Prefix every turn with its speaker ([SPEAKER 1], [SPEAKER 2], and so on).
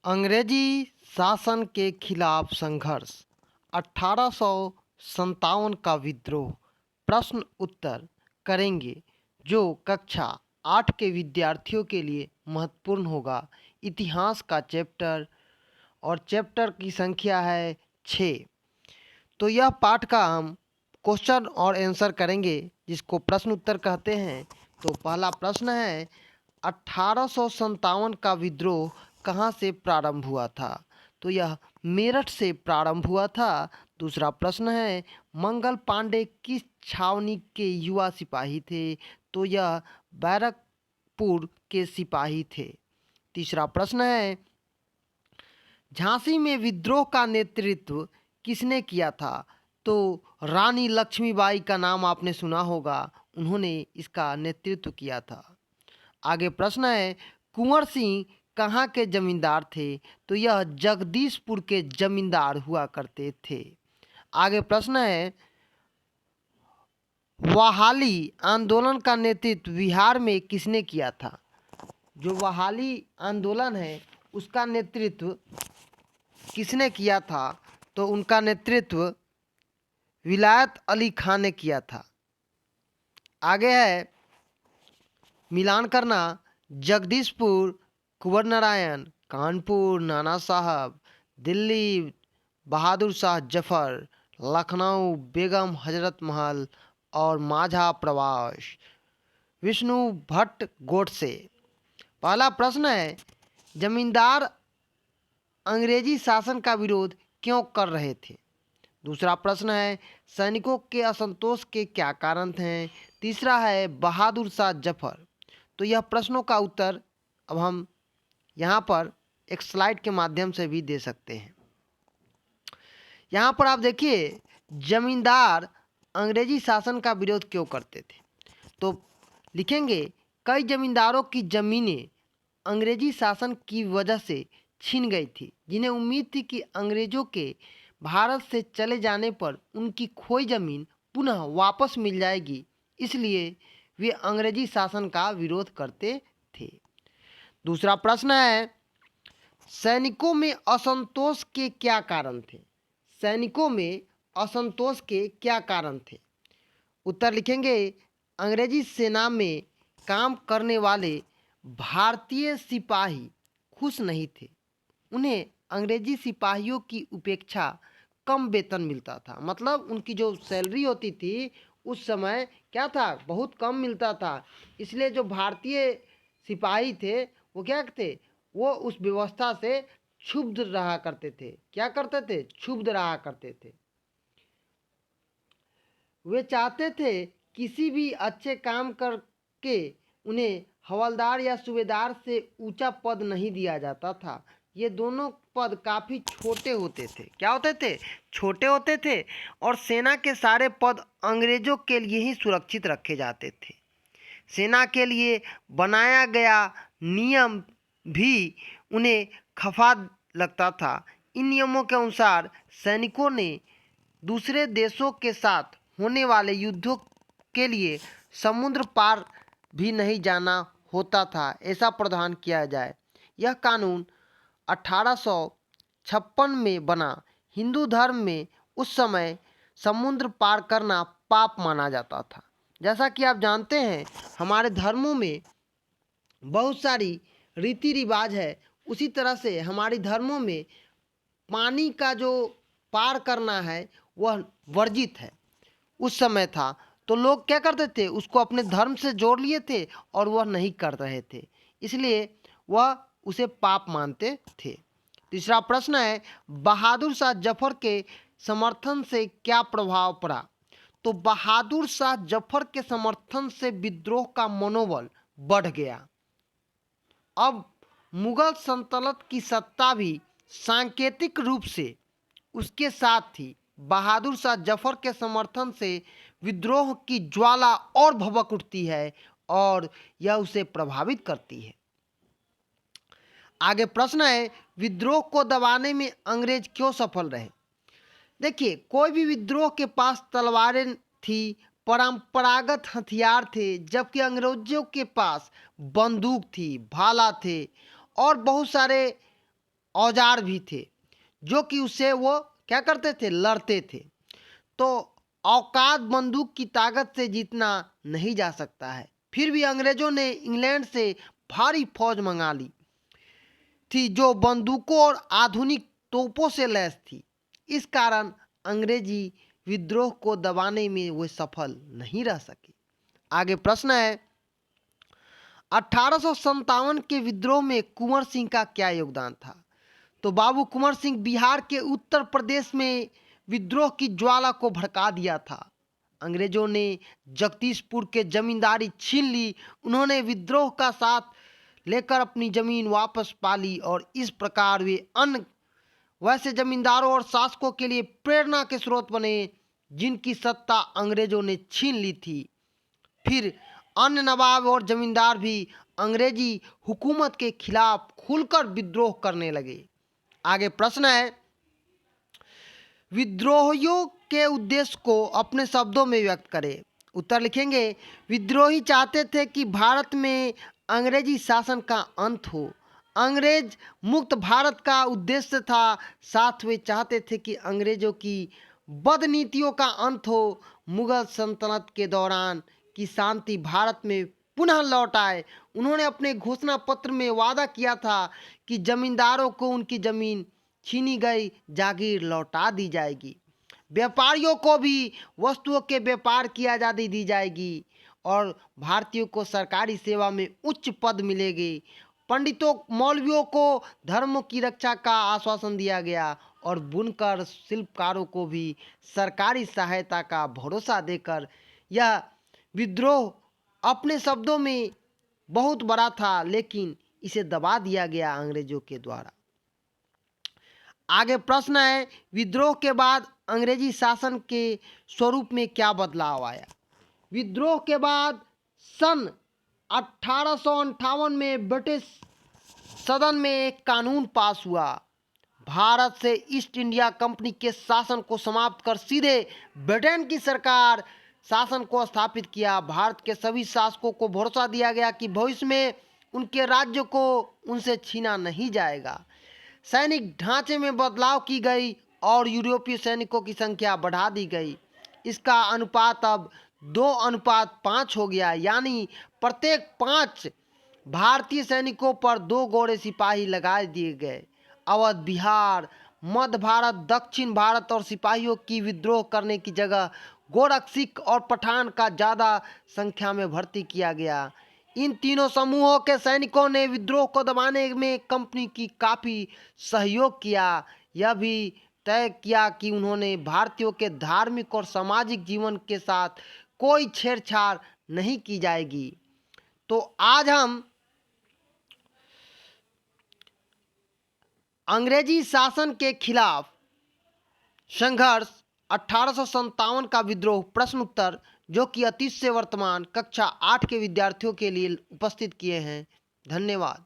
[SPEAKER 1] अंग्रेजी शासन के खिलाफ संघर्ष 1857 का विद्रोह। प्रश्न उत्तर करेंगे जो कक्षा 8 के विद्यार्थियों के लिए महत्वपूर्ण होगा। इतिहास का चैप्टर और चैप्टर की संख्या है 6। तो यह पाठ का हम क्वेश्चन और आंसर करेंगे जिसको प्रश्न उत्तर कहते हैं। तो पहला प्रश्न है 1857 का विद्रोह कहाँ से प्रारंभ हुआ था? तो यह मेरठ से प्रारंभ हुआ था। दूसरा प्रश्न है मंगल पांडे किस छावनी के युवा सिपाही थे? तो यह बैरकपुर के सिपाही थे। तीसरा प्रश्न है झांसी में विद्रोह का नेतृत्व किसने किया था? तो रानी लक्ष्मीबाई का नाम आपने सुना होगा, उन्होंने इसका नेतृत्व किया था। आगे प्रश्न है कुंवर सिंह कहाँ के जमींदार थे? तो यह जगदीशपुर के जमींदार हुआ करते थे। आगे प्रश्न है वहाली आंदोलन का नेतृत्व बिहार में किसने किया था? जो वहाली आंदोलन है उसका नेतृत्व किसने किया था? तो उनका नेतृत्व विलायत अली खान ने किया था। आगे है मिलान करना जगदीशपुर कुंवर नारायण, कानपुर नाना साहब, दिल्ली बहादुर शाह जफर, लखनऊ बेगम हजरत महल और माझा प्रवास विष्णु भट्ट गोडसे। पहला प्रश्न है जमींदार अंग्रेजी शासन का विरोध क्यों कर रहे थे? दूसरा प्रश्न है सैनिकों के असंतोष के क्या कारण थे? तीसरा है बहादुर शाह जफर। तो यह प्रश्नों का उत्तर अब हम यहाँ पर एक स्लाइड के माध्यम से भी दे सकते हैं। यहाँ पर आप देखिए जमींदार अंग्रेजी शासन का विरोध क्यों करते थे? तो लिखेंगे कई जमींदारों की जमीनें अंग्रेजी शासन की वजह से छीन गई थी, जिन्हें उम्मीद थी कि अंग्रेजों के भारत से चले जाने पर उनकी खोई जमीन पुनः वापस मिल जाएगी, इसलिए वे अंग्रेजी शासन का विरोध करते थे। दूसरा प्रश्न है सैनिकों में असंतोष के क्या कारण थे? सैनिकों में असंतोष के क्या कारण थे? उत्तर लिखेंगे अंग्रेजी सेना में काम करने वाले भारतीय सिपाही खुश नहीं थे। उन्हें अंग्रेजी सिपाहियों की उपेक्षा कम वेतन मिलता था। मतलब उनकी जो सैलरी होती थी उस समय क्या था, बहुत कम मिलता था। इसलिए जो भारतीय सिपाही थे वो क्या थे, वो उस व्यवस्था से क्षुब्ध रहा करते थे। क्या करते थे? क्षुब्ध रहा करते थे। वे चाहते थे किसी भी अच्छे काम करके उन्हें हवलदार या सूबेदार से ऊंचा पद नहीं दिया जाता था। ये दोनों पद काफ़ी छोटे होते थे। क्या होते थे? छोटे होते थे। और सेना के सारे पद अंग्रेजों के लिए ही सुरक्षित रखे जाते थे। सेना के लिए बनाया गया नियम भी उन्हें खफा लगता था। इन नियमों के अनुसार सैनिकों ने दूसरे देशों के साथ होने वाले युद्धों के लिए समुद्र पार भी नहीं जाना होता था। ऐसा प्रावधान किया जाए। यह कानून 1856 में बना। हिंदू धर्म में उस समय समुद्र पार करना पाप माना जाता था। जैसा कि आप जानते हैं हमारे धर्मों में बहुत सारी रीति रिवाज है, उसी तरह से हमारे धर्मों में पानी का जो पार करना है वह वर्जित है। उस समय था तो लोग क्या करते थे, उसको अपने धर्म से जोड़ लिए थे और वह नहीं कर रहे थे, इसलिए वह उसे पाप मानते थे। तीसरा प्रश्न है बहादुर शाह जफर के समर्थन से क्या प्रभाव पड़ा? तो बहादुर शाह जफर के समर्थन से विद्रोह का मनोबल बढ़ गया। अब मुगल सल्तनत की सत्ता भी सांकेतिक रूप से उसके साथ थी। बहादुर शाह जफर के समर्थन से विद्रोह की ज्वाला और भभक उठती है और यह उसे प्रभावित करती है। आगे प्रश्न है विद्रोह को दबाने में अंग्रेज क्यों सफल रहे? देखिए कोई भी विद्रोह के पास तलवारें थी, परंपरागत हथियार थे, जबकि अंग्रेजों के पास बंदूक थी, भाला थे और बहुत सारे औजार भी थे जो कि उससे वो क्या करते थे, लड़ते थे। तो औकात बंदूक की ताकत से जीतना नहीं जा सकता है। फिर भी अंग्रेजों ने इंग्लैंड से भारी फौज मंगा ली थी जो बंदूकों और आधुनिक तोपों से लैस थी। इस कारण अंग्रेजी विद्रोह को दबाने में वे सफल नहीं रह सके। आगे प्रश्न है, 1857 के विद्रोह में कुंवर सिंह का क्या योगदान था? तो बाबू कुंवर सिंह बिहार के उत्तर प्रदेश में विद्रोह की ज्वाला को भड़का दिया था। अंग्रेजों ने जगदीशपुर के जमींदारी छीन ली। उन्होंने विद्रोह का साथ लेकर अपनी जमीन वापस पा ली और इस प्रकार वे अन्य वैसे जमींदारों और शासकों के लिए प्रेरणा के स्रोत बने जिनकी सत्ता अंग्रेजों ने छीन ली थी। फिर अन्य नवाब और जमींदार भी अंग्रेजी हुकूमत के खिलाफ खुलकर विद्रोह करने लगे। आगे प्रश्न है, विद्रोहियों के उद्देश्य को अपने शब्दों में व्यक्त करें। उत्तर लिखेंगे, विद्रोही चाहते थे कि भारत में अंग्रेजी शासन का अंत हो। अंग्रेज मुक्त भारत का उद्देश्य था। साथ वे चाहते थे कि अंग्रेजों की बदनीतियों का अंत हो। मुगल सल्तनत के दौरान की शांति भारत में पुनः लौट आए। उन्होंने अपने घोषणा पत्र में वादा किया था कि जमींदारों को उनकी जमीन छीनी गई जागीर लौटा दी जाएगी। व्यापारियों को भी वस्तुओं के व्यापार की आज़ादी दी जाएगी और भारतीयों को सरकारी सेवा में उच्च पद मिलेगी। पंडितों मौलवियों को धर्मों की रक्षा का आश्वासन दिया गया और बुनकर शिल्पकारों को भी सरकारी सहायता का भरोसा देकर यह विद्रोह अपने शब्दों में बहुत बड़ा था, लेकिन इसे दबा दिया गया अंग्रेजों के द्वारा। आगे प्रश्न है, विद्रोह के बाद अंग्रेजी शासन के स्वरूप में क्या बदलाव आया? विद्रोह के बाद सन 1858 में ब्रिटिश सदन में एक कानून पास हुआ। भारत से ईस्ट इंडिया कंपनी के शासन को समाप्त कर सीधे ब्रिटेन की सरकार शासन को स्थापित किया। भारत के सभी शासकों को भरोसा दिया गया कि भविष्य में उनके राज्य को उनसे छीना नहीं जाएगा। सैनिक ढांचे में बदलाव की गई और यूरोपीय सैनिकों की संख्या बढ़ा दी गई। इसका अनुपात अब 2:5 हो गया, यानी प्रत्येक 5 भारतीय सैनिकों पर 2 गोरे सिपाही लगा दिए गए। अवध, बिहार, मध्य भारत, दक्षिण भारत और सिपाहियों की विद्रोह करने की जगह गोरख, सिख और पठान का ज़्यादा संख्या में भर्ती किया गया। इन तीनों समूहों के सैनिकों ने विद्रोह को दबाने में कंपनी की काफ़ी सहयोग किया। यह भी तय किया कि उन्होंने भारतीयों के धार्मिक और सामाजिक जीवन के साथ कोई छेड़छाड़ नहीं की जाएगी। तो आज हम अंग्रेजी शासन के खिलाफ संघर्ष 1857 का विद्रोह प्रश्न उत्तर जो कि अतीत से वर्तमान कक्षा 8 के विद्यार्थियों के लिए उपस्थित किए हैं। धन्यवाद।